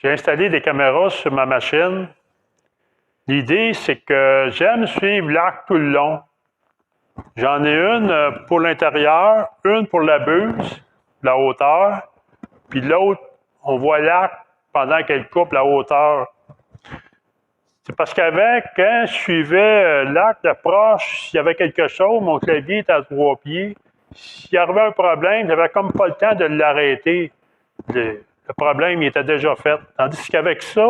J'ai installé des caméras sur ma machine. L'idée, c'est que j'aime suivre l'arc tout le long. J'en ai une pour l'intérieur, une pour la buse, la hauteur, puis l'autre, on voit l'arc pendant qu'elle coupe la hauteur. C'est parce qu'avec, quand je suivais l'arc d'approche, s'il y avait quelque chose, mon clavier était à 3 pieds. S'il y avait un problème, j'avais comme pas le temps de l'arrêter. Le problème, il était déjà fait. Tandis qu'avec ça,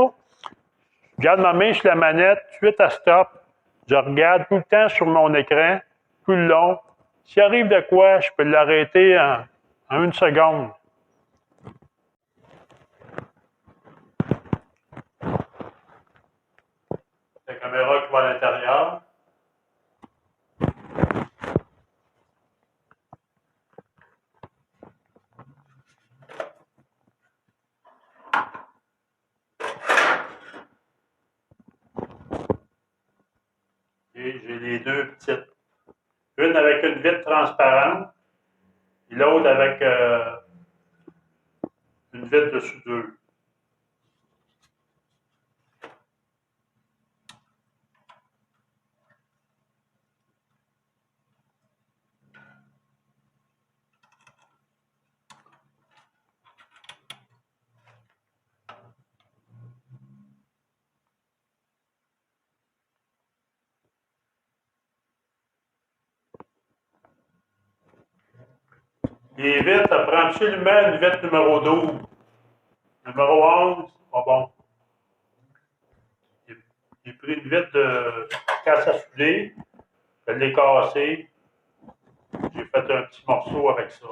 je garde ma main sur la manette, suite à stop, je regarde tout le temps sur mon écran, tout le long. S'il arrive de quoi, je peux l'arrêter en 1 seconde. La caméra qui va à l'intérieur. Et j'ai les deux petites. Une avec une vitre transparente et l'autre avec une vitre de soudure. Les vitres, ça prend absolument une vitre numéro 12. Numéro 11, pas bon. J'ai pris une vitre de casse à souder, je l'ai cassée. J'ai fait un petit morceau avec ça.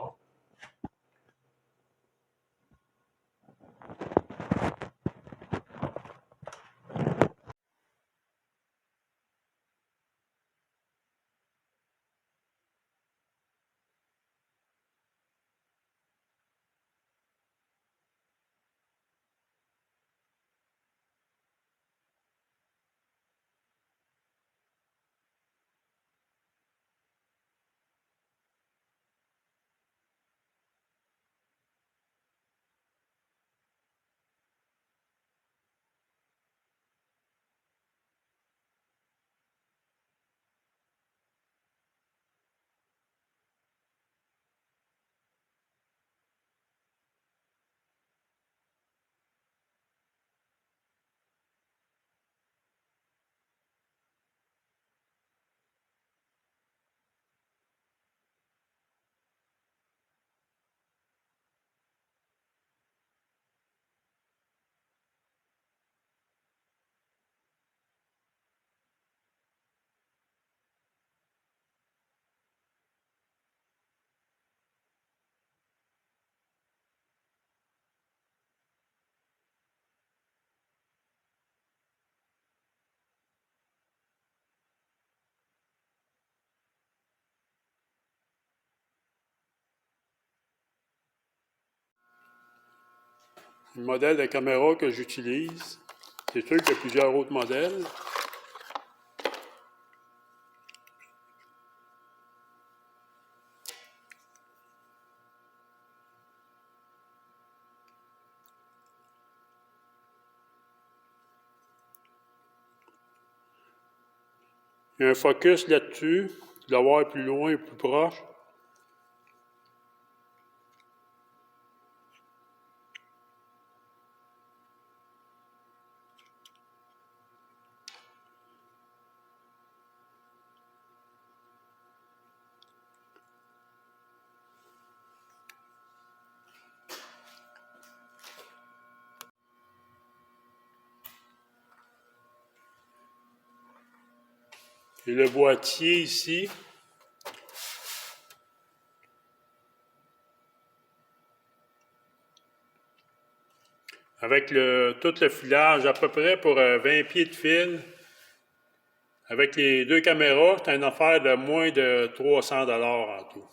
Le modèle de caméra que j'utilise, c'est sûr qu'il y a plusieurs autres modèles. Il y a un focus là-dessus, de le voir plus loin et plus proche. Et le boîtier ici. Avec tout le filage, à peu près pour 20 pieds de fil. Avec les deux caméras, c'est une affaire de moins de 300$ en tout.